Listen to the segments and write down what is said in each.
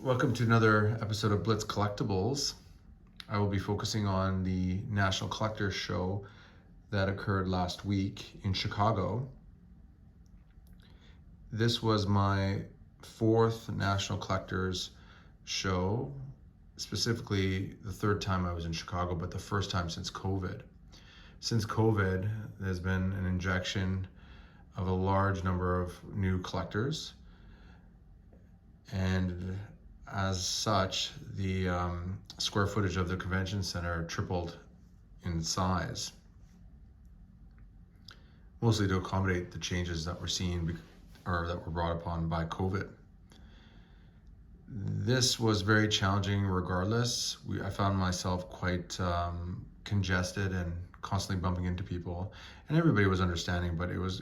Welcome to another episode of Blitz Collectibles. I will be focusing on the National Collectors Show that occurred last week in Chicago. This was my fourth National Collectors Show, specifically the third time I was in Chicago, but the first time since COVID. Since COVID, there's been an injection of a large number of new collectors, and as such, the square footage of the convention center tripled in size, mostly to accommodate the changes that we're seeing or that were brought upon by COVID. This was very challenging regardless. I found myself quite congested and constantly bumping into people, and everybody was understanding, but there was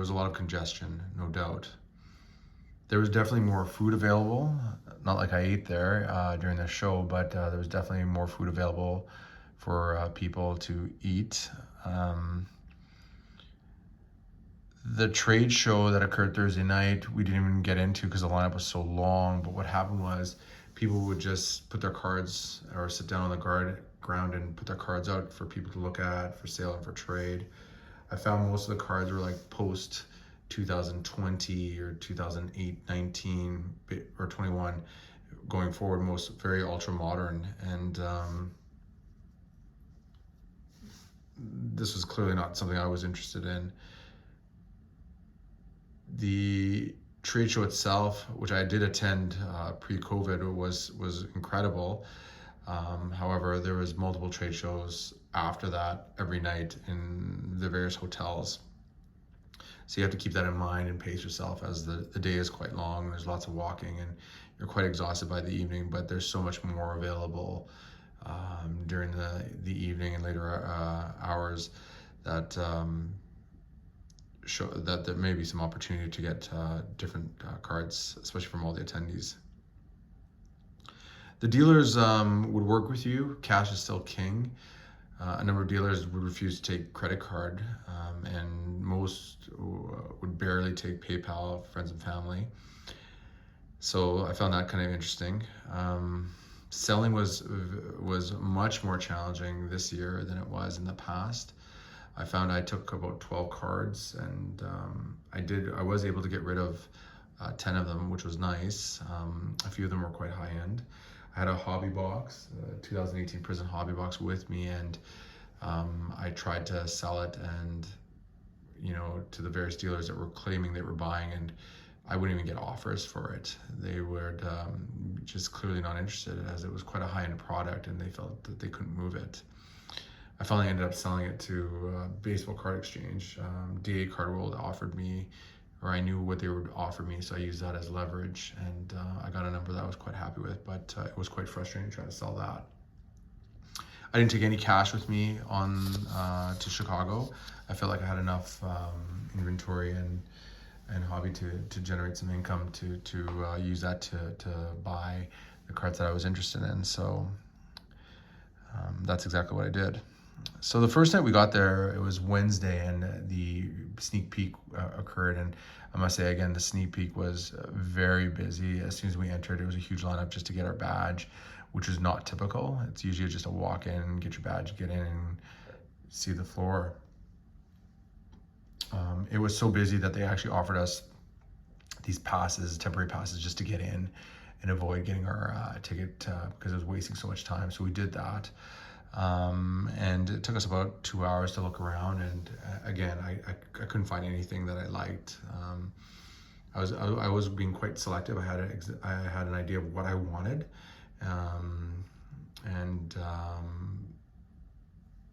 a lot of congestion, no doubt. There was definitely more food available. Not like I ate there during the show, but there was definitely more food available for people to eat. The trade show that occurred Thursday night, we didn't even get into because the lineup was so long. But what happened was people would just put their cards or sit down on the ground and put their cards out for people to look at for sale and for trade. I found most of the cards were like post 2020 or 2008, 19 or 21 going forward, most very ultra modern, and this was clearly not something I was interested in. The trade show itself, which I did attend pre-COVID, was incredible. However, there was multiple trade shows after that every night in the various hotels. So you have to keep that in mind and pace yourself, as the day is quite long. There's lots of walking and you're quite exhausted by the evening, but there's so much more available during the evening and later hours that show that there may be some opportunity to get different cards, especially from all the attendees. The dealers would work with you. Cash is still king. A number of dealers would refuse to take credit card, and most would barely take PayPal, friends and family. So I found that kind of interesting. Selling was much more challenging this year than it was in the past. I found I took about 12 cards, and I was able to get rid of 10 of them, which was nice. A few of them were quite high end. I had a hobby box, 2018 Prison hobby box with me, and I tried to sell it, and to the various dealers that were claiming they were buying, and I wouldn't even get offers for it. They were just clearly not interested, as it was quite a high-end product and they felt that they couldn't move it. I finally ended up selling it to Baseball Card Exchange. DA Card World offered me, or I knew what they would offer me, so I used that as leverage, and I got a number that I was quite happy with, but it was quite frustrating trying to sell that. I didn't take any cash with me on to Chicago. I felt like I had enough inventory and hobby to generate some income to use that to buy the cards that I was interested in. So that's exactly what I did. So the first night we got there, it was Wednesday, and the sneak peek occurred, and I must say again, the sneak peek was very busy. As soon as we entered, it was a huge lineup just to get our badge, which is not typical. It's usually just a walk in, get your badge, get in and see the floor. It was so busy that they actually offered us these passes, temporary passes, just to get in and avoid getting our ticket because it was wasting so much time. So we did that. And it took us about 2 hours to look around, and again, I couldn't find anything that I liked. I was being quite selective. I had an idea of what I wanted,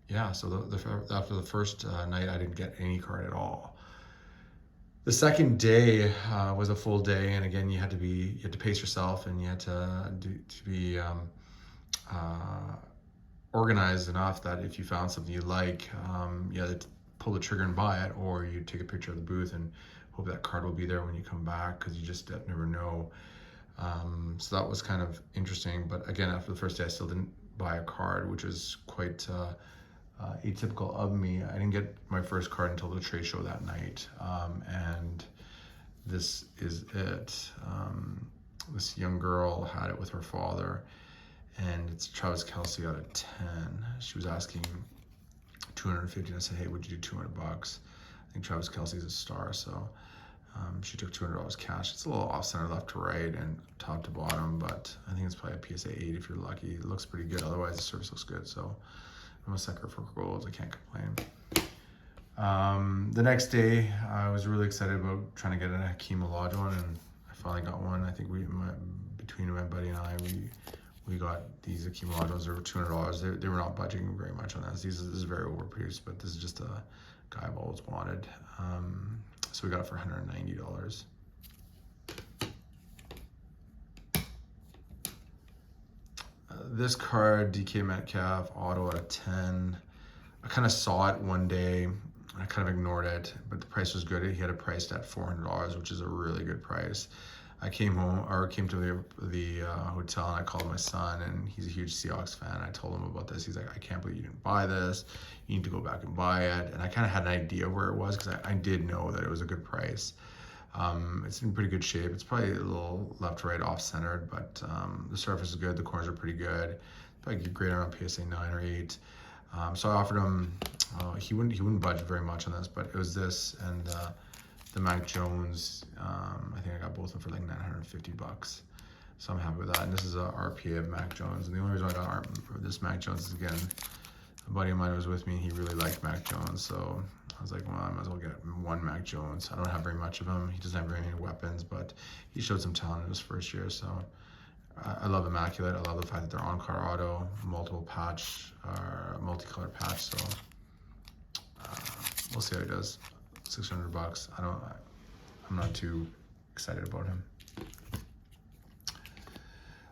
yeah. So after the first night, I didn't get any card at all. The second day was a full day, and again, you had to pace yourself, and you had to be organized enough that if you found something you like, you had to pull the trigger and buy it, or you take a picture of the booth and hope that card will be there when you come back, because you just never know. So that was kind of interesting. But again, after the first day, I still didn't buy a card, which was quite atypical of me. I didn't get my first card until the trade show that night, and this is it. this young girl had it with her father, and it's Travis Kelce out of 10. She was asking 250, and I said, hey, would you do $200? I think Travis Kelce is a star, so she took $200 cash. It's a little off center, left to right, and top to bottom, but I think it's probably a PSA 8 if you're lucky. It looks pretty good. Otherwise, the service looks good. So I'm a sucker for gold. I can't complain. The next day, I was really excited about trying to get a Hakeem Olajuwon, and I finally got one. I think between my buddy and I, we got these Hakeem Olajuwons. They were $200. They were not budging very much on that. This is very overpriced, but this is just a guy I've always wanted. So we got it for $190. This card, DK Metcalf, auto out of 10. I kind of saw it one day. I kind of ignored it, but the price was good. He had it priced at $400, which is a really good price. I came to the hotel, and I called my son, and he's a huge Seahawks fan. I told him about this. He's like, I can't believe you didn't buy this. You need to go back and buy it. And I kind of had an idea where it was, because I did know that it was a good price. It's in pretty good shape. It's probably a little left to right off centered, but the surface is good. The corners are pretty good. Probably great around PSA 9 or 8. So I offered him, he wouldn't budge very much on this, but it was this and the Mac Jones. I think I got both of them for like $950. So I'm happy with that. And this is a RPA of Mac Jones. And the only reason I got this Mac Jones is, again, a buddy of mine who was with me. He really liked Mac Jones. So I was like, well, I might as well get one Mac Jones. I don't have very much of him. He doesn't have very many weapons, but he showed some talent in his first year. So I love Immaculate. I love the fact that they're on-card auto, multicolored patch. So we'll see how he does. $600. I'm not too excited about him.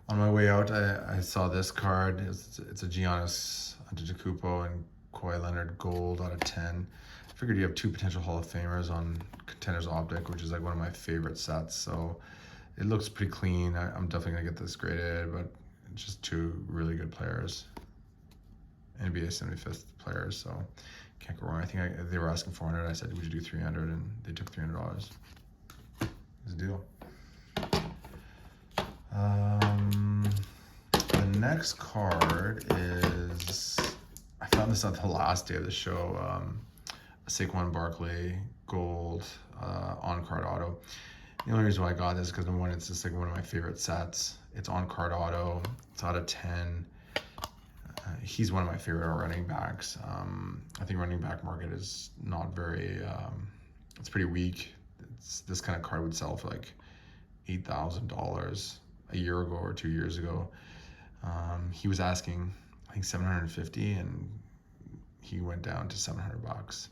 On my way out, I saw this card. It's a Giannis Antetokounmpo and Kawhi Leonard gold out of 10. I figured you have two potential Hall of Famers on Contenders Optic, which is like one of my favorite sets. So it looks pretty clean. I'm definitely gonna get this graded, but it's just two really good players. NBA 75th players, so can't go wrong. I think they were asking $400. I said, would you do $300? And they took $300. It's a deal. The next card is, I found this on the last day of the show, a Saquon Barkley gold on-card auto. The only reason why I got this is because, number one, it's just like one of my favorite sets. It's on-card auto. It's out of 10. He's one of my favorite running backs. I think running back market is not very, it's pretty weak. This kind of card would sell for like $8,000 a year ago or 2 years ago. He was asking, I think, $750, and he went down to $700.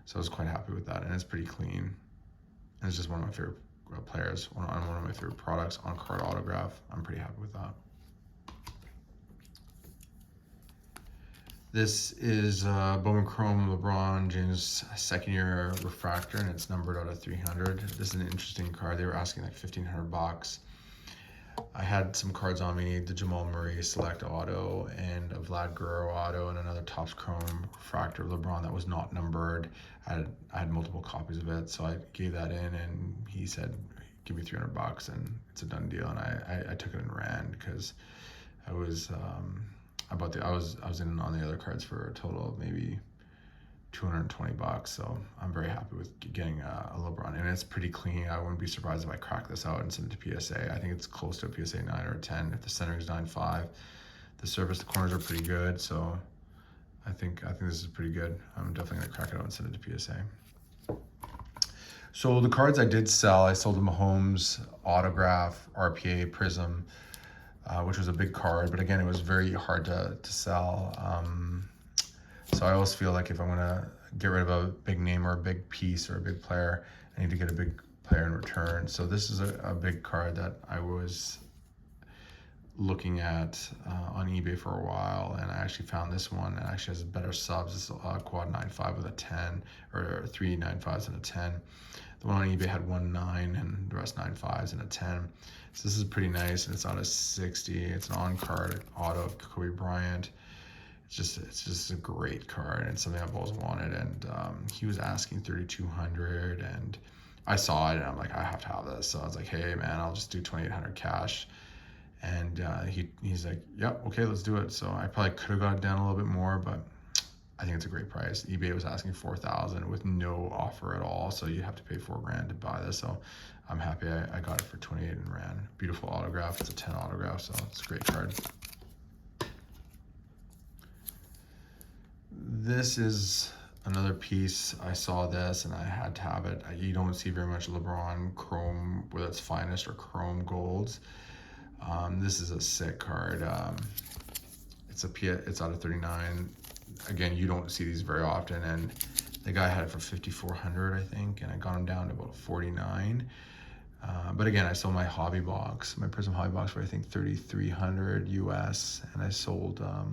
So I was quite happy with that, and it's pretty clean. And it's just one of my favorite players, one of my favorite products, on-card autograph. I'm pretty happy with that. This is Bowman Chrome LeBron James second year refractor, and it's numbered out of 300. This is an interesting card. They were asking like $1,500. I had some cards on me, the Jamal Murray Select Auto and a Vlad Guerrero Auto and another Topps Chrome refractor of LeBron that was not numbered. I had multiple copies of it, so I gave that in, and he said, give me $300 and it's a done deal. And I took it and ran, because I was I was in on the other cards for a total of maybe $220. So I'm very happy with getting a LeBron, and it's pretty clean. I wouldn't be surprised if I crack this out and send it to PSA. I think it's close to a PSA 9 or a 10. If the centering is 9.5, the surface, the corners are pretty good. So I think this is pretty good. I'm definitely gonna crack it out and send it to PSA. So the cards I did sell, I sold the Mahomes autograph, RPA Prism, which was a big card, but again, it was very hard to sell. So I always feel like if I'm gonna get rid of a big name or a big piece or a big player, I need to get a big player in return. So this is a big card that I was looking at on eBay for a while, and I actually found this one. It actually has better subs. It's a quad 9.5 with a 10, or 3 9.5s and a 10. The one on eBay had 1.9 and the rest 9.5s and a 10. So this is pretty nice, and it's out of 60. It's an on-card auto of Kobe Bryant. It's just a great card, and something I've always wanted. And he was asking $3,200, and I saw it and I'm like, I have to have this. So I was like, hey man, I'll just do 2,800 cash. And he's like, yep, okay, let's do it. So I probably could have got it down a little bit more, but I think it's a great price. eBay was asking 4,000 with no offer at all, so you have to pay $4,000 to buy this. So I'm happy I got it for 28 and ran. Beautiful autograph. It's a 10 autograph, so it's a great card. This is another piece. I saw this and I had to have it. You don't see very much LeBron Chrome, whether it's finest or Chrome Golds. This is a sick card. It's out of 39. Again, you don't see these very often, and the guy had it for 5,400, I think, and I got him down to about 49. But again, I sold my hobby box, my Prism hobby box, for I think 3,300 US, and I sold a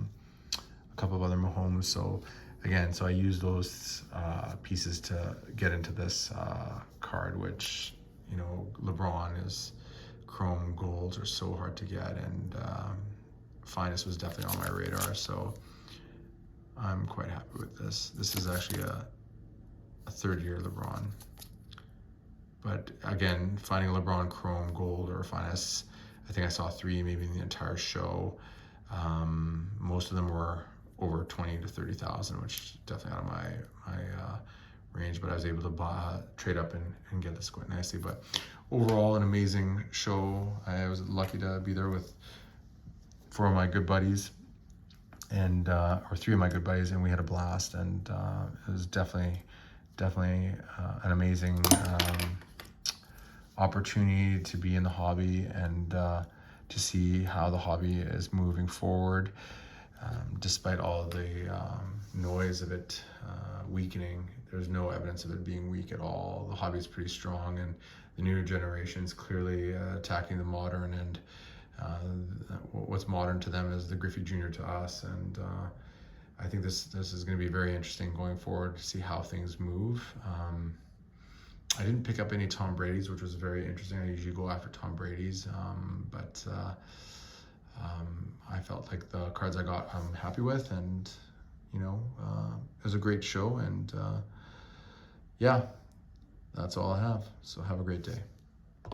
couple of other Mahomes. So again, I used those pieces to get into this card, which, you know, LeBron is Chrome Golds are so hard to get, and finest was definitely on my radar. So I'm quite happy with this. This is actually a third year LeBron. But again, finding a LeBron Chrome Gold or finest, I think I saw 3 maybe in the entire show. Most of them were over 20 to 30,000, which is definitely out of my range, but I was able to trade up and get this quite nicely. But overall, an amazing show. I was lucky to be there with 4 of my good buddies, and or 3 of my good buddies, and we had a blast. And it was definitely an amazing opportunity to be in the hobby and to see how the hobby is moving forward. Despite all the noise of it weakening, there's no evidence of it being weak at all. The hobby is pretty strong, and the newer generation is clearly attacking the modern, and what's modern to them is the Griffey Jr. to us. And I think this is going to be very interesting going forward to see how things move. I didn't pick up any Tom Brady's, which was very interesting. I usually go after Tom Brady's, but I felt like the cards I got I'm happy with, and you know, it was a great show, and yeah, that's all I have. So have a great day.